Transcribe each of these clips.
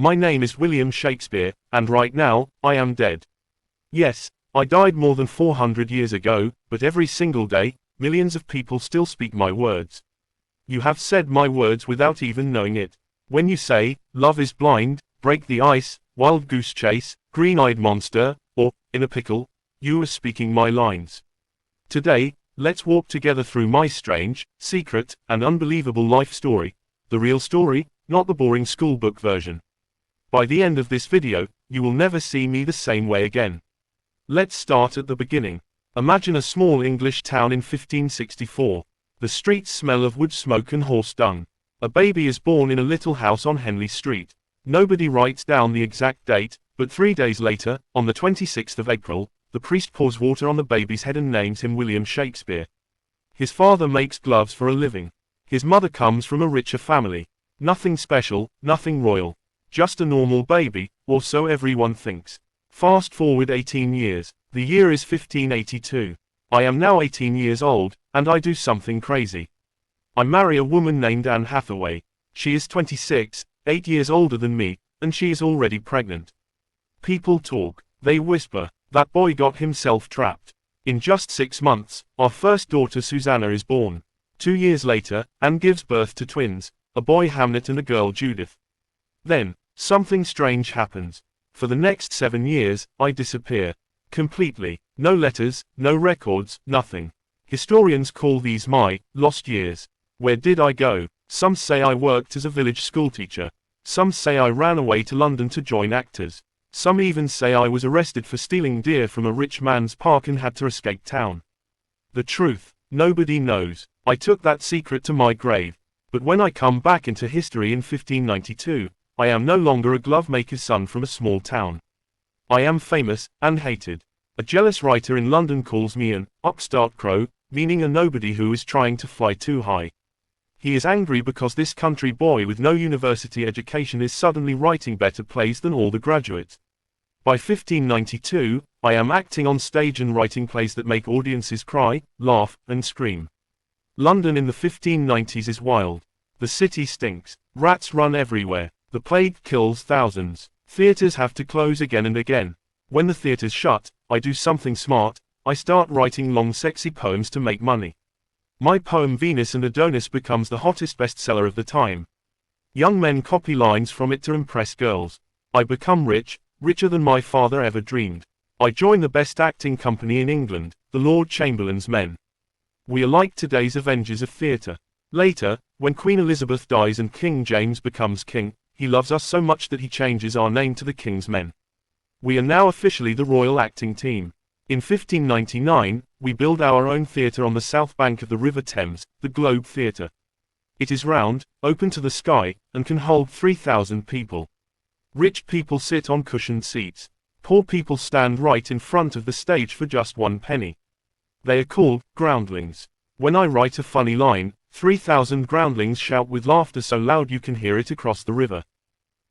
My name is William Shakespeare, and right now, I am dead. Yes, I died more than 400 years ago, but every single day, millions of people still speak my words. You have said my words without even knowing it. When you say, love is blind, break the ice, wild goose chase, green-eyed monster, or, in a pickle, you are speaking my lines. Today, let's walk together through my strange, secret, and unbelievable life story. The real story, not the boring schoolbook version. By the end of this video, you will never see me the same way again. Let's start at the beginning. Imagine a small English town in 1564. The streets smell of wood smoke and horse dung. A baby is born in a little house on Henley Street. Nobody writes down the exact date, but 3 days later, on the 26th of April, the priest pours water on the baby's head and names him William Shakespeare. His father makes gloves for a living. His mother comes from a richer family. Nothing special, nothing royal. Just a normal baby, or so everyone thinks. Fast forward 18 years. The year is 1582. I am now 18 years old, and I do something crazy. I marry a woman named Anne Hathaway. She is 26, 8 years older than me, and she is already pregnant. People talk, they whisper, that boy got himself trapped. In just 6 months, our first daughter Susanna is born. 2 years later, Anne gives birth to twins, a boy Hamlet and a girl Judith. Then, something strange happens. For the next 7 years, I disappear. Completely. No letters, no records, nothing. Historians call these my lost years. Where did I go? Some say I worked as a village schoolteacher. Some say I ran away to London to join actors. Some even say I was arrested for stealing deer from a rich man's park and had to escape town. The truth, nobody knows. I took that secret to my grave. But when I come back into history in 1592, I am no longer a glovemaker's son from a small town. I am famous, and hated. A jealous writer in London calls me an upstart crow, meaning a nobody who is trying to fly too high. He is angry because this country boy with no university education is suddenly writing better plays than all the graduates. By 1592, I am acting on stage and writing plays that make audiences cry, laugh, and scream. London in the 1590s is wild. The city stinks. Rats run everywhere. The plague kills thousands. Theaters have to close again and again. When the theaters shut, I do something smart. I start writing long sexy poems to make money. My poem Venus and Adonis becomes the hottest bestseller of the time. Young men copy lines from it to impress girls. I become rich, richer than my father ever dreamed. I join the best acting company in England, the Lord Chamberlain's Men. We are like today's Avengers of theatre. Later, when Queen Elizabeth dies and King James becomes king, he loves us so much that he changes our name to the King's Men. We are now officially the Royal Acting Team. In 1599, we build our own theatre on the south bank of the River Thames, the Globe Theatre. It is round, open to the sky, and can hold 3,000 people. Rich people sit on cushioned seats. Poor people stand right in front of the stage for just 1 penny. They are called groundlings. When I write a funny line, 3,000 groundlings shout with laughter so loud you can hear it across the river.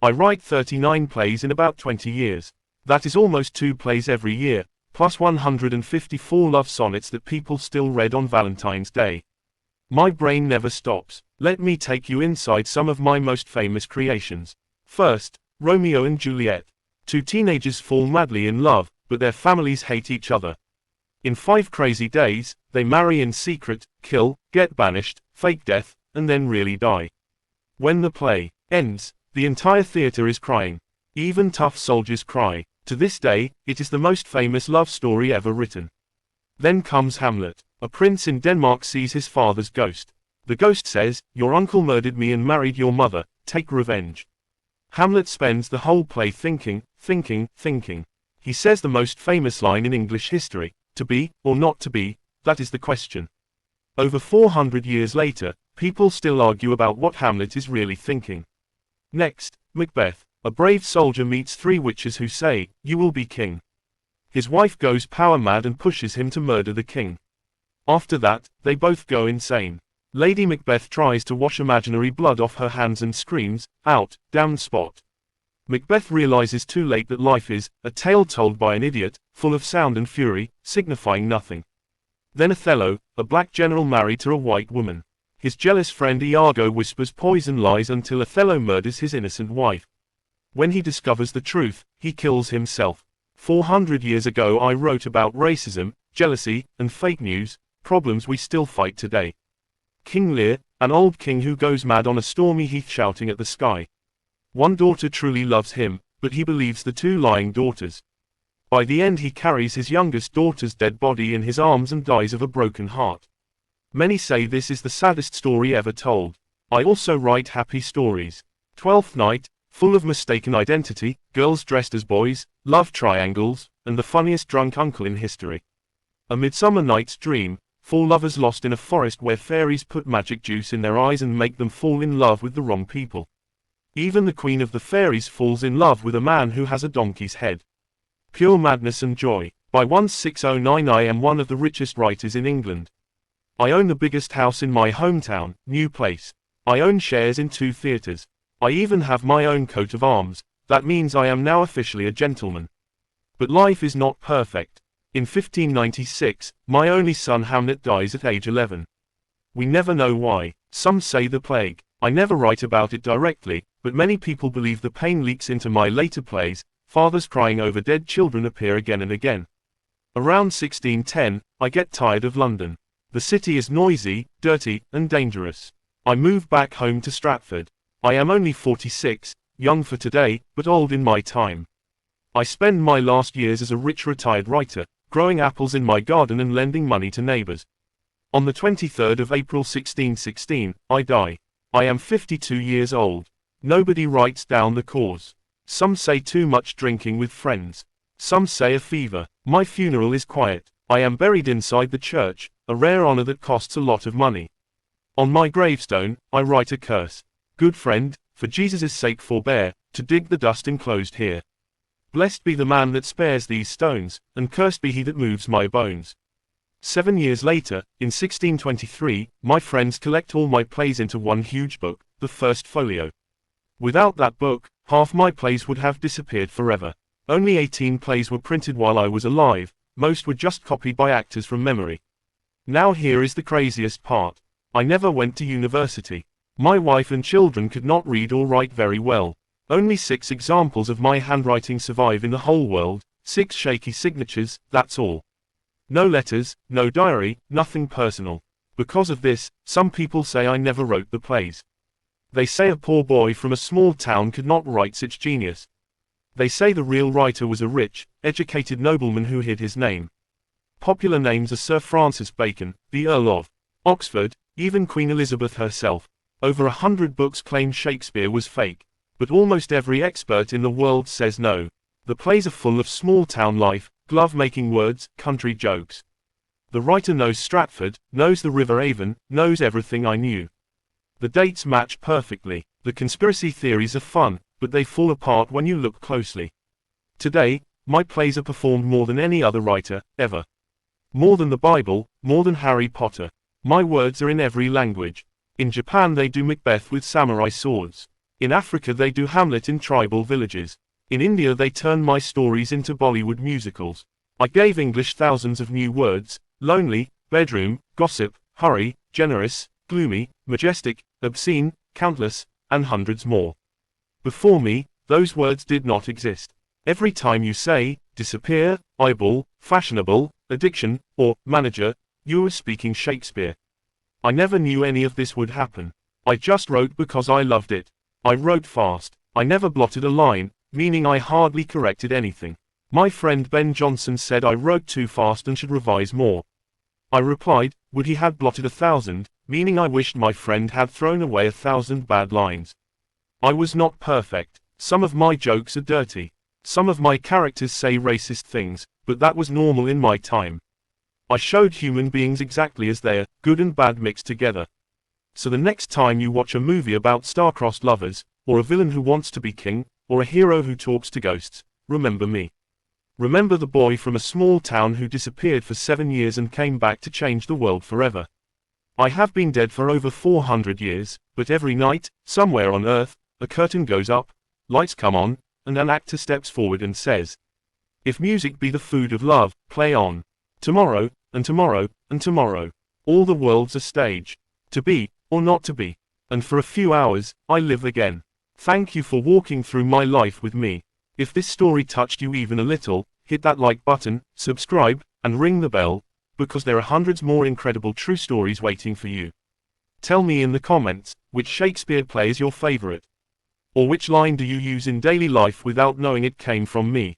I write 39 plays in about 20 years. That is almost 2 plays every year, plus 154 love sonnets that people still read on Valentine's Day. My brain never stops. Let me take you inside some of my most famous creations. First, Romeo and Juliet. 2 teenagers fall madly in love, but their families hate each other. In 5 crazy days, they marry in secret, kill, get banished, fake death, and then really die. When the play ends, the entire theater is crying. Even tough soldiers cry. To this day, it is the most famous love story ever written. Then comes Hamlet. A prince in Denmark sees his father's ghost. The ghost says, "Your uncle murdered me and married your mother, take revenge." Hamlet spends the whole play thinking. He says the most famous line in English history, "To be, or not to be, that is the question." Over 400 years later, people still argue about what Hamlet is really thinking. Next, Macbeth. A brave soldier meets 3 witches who say, "You will be king." His wife goes power mad and pushes him to murder the king. After that, they both go insane. Lady Macbeth tries to wash imaginary blood off her hands and screams, "Out, damn spot." Macbeth realizes too late that life is a tale told by an idiot, full of sound and fury, signifying nothing. Then Othello, a black general married to a white woman. His jealous friend Iago whispers poison lies until Othello murders his innocent wife. When he discovers the truth, he kills himself. 400 years ago I wrote about racism, jealousy, and fake news, problems we still fight today. King Lear, an old king who goes mad on a stormy heath shouting at the sky. One daughter truly loves him, but he believes the two lying daughters. By the end he carries his youngest daughter's dead body in his arms and dies of a broken heart. Many say this is the saddest story ever told. I also write happy stories. Twelfth Night, full of mistaken identity, girls dressed as boys, love triangles, and the funniest drunk uncle in history. A Midsummer Night's Dream, four lovers lost in a forest where fairies put magic juice in their eyes and make them fall in love with the wrong people. Even the queen of the fairies falls in love with a man who has a donkey's head. Pure Madness and Joy. By 1609 I am one of the richest writers in England. I own the biggest house in my hometown, New Place. I own shares in 2 theatres. I even have my own coat of arms. That means I am now officially a gentleman. But life is not perfect. In 1596, my only son Hamlet dies at age 11. We never know why. Some say the plague. I never write about it directly, but many people believe the pain leaks into my later plays. Fathers crying over dead children appear again and again. Around 1610, I get tired of London. The city is noisy, dirty, and dangerous. I move back home to Stratford. I am only 46, young for today, but old in my time. I spend my last years as a rich retired writer, growing apples in my garden and lending money to neighbors. On the 23rd of April 1616, I die. I am 52 years old. Nobody writes down the cause. Some say too much drinking with friends. Some say a fever. My funeral is quiet. I am buried inside the church, a rare honor that costs a lot of money. On my gravestone, I write a curse. Good friend, for Jesus' sake forbear, to dig the dust enclosed here. Blessed be the man that spares these stones, and cursed be he that moves my bones. 7 years later, in 1623, my friends collect all my plays into one huge book, the First Folio. Without that book, half my plays would have disappeared forever. Only 18 plays were printed while I was alive, most were just copied by actors from memory. Now here is the craziest part. I never went to university. My wife and children could not read or write very well. Only 6 examples of my handwriting survive in the whole world, 6 shaky signatures, that's all. No letters, no diary, nothing personal. Because of this, some people say I never wrote the plays. They say a poor boy from a small town could not write such genius. They say the real writer was a rich, educated nobleman who hid his name. Popular names are Sir Francis Bacon, the Earl of Oxford, even Queen Elizabeth herself. Over 100 books claim Shakespeare was fake. But almost every expert in the world says no. The plays are full of small-town life, glove-making words, country jokes. The writer knows Stratford, knows the River Avon, knows everything I knew. The dates match perfectly. The conspiracy theories are fun, but they fall apart when you look closely. Today, my plays are performed more than any other writer, ever. More than the Bible, more than Harry Potter. My words are in every language. In Japan they do Macbeth with samurai swords. In Africa they do Hamlet in tribal villages. In India they turn my stories into Bollywood musicals. I gave English thousands of new words: lonely, bedroom, gossip, hurry, generous, gloomy, majestic, obscene, countless, and hundreds more. Before me, those words did not exist. Every time you say, disappear, eyeball, fashionable, addiction, or manager, you are speaking Shakespeare. I never knew any of this would happen. I just wrote because I loved it. I wrote fast. I never blotted a line, meaning I hardly corrected anything. My friend Ben Jonson said I wrote too fast and should revise more. I replied, would he had blotted 1,000, meaning I wished my friend had thrown away 1,000 bad lines. I was not perfect. Some of my jokes are dirty. Some of my characters say racist things, but that was normal in my time. I showed human beings exactly as they are, good and bad mixed together. So the next time you watch a movie about star-crossed lovers, or a villain who wants to be king, or a hero who talks to ghosts, remember me. Remember the boy from a small town who disappeared for 7 years and came back to change the world forever. I have been dead for over 400 years, but every night, somewhere on earth, a curtain goes up, lights come on, and an actor steps forward and says, if music be the food of love, play on. Tomorrow, and tomorrow, and tomorrow. All the world's a stage. To be, or not to be. And for a few hours, I live again. Thank you for walking through my life with me. If this story touched you even a little, hit that like button, subscribe, and ring the bell, because there are hundreds more incredible true stories waiting for you. Tell me in the comments, which Shakespeare play is your favorite? Or which line do you use in daily life without knowing it came from me?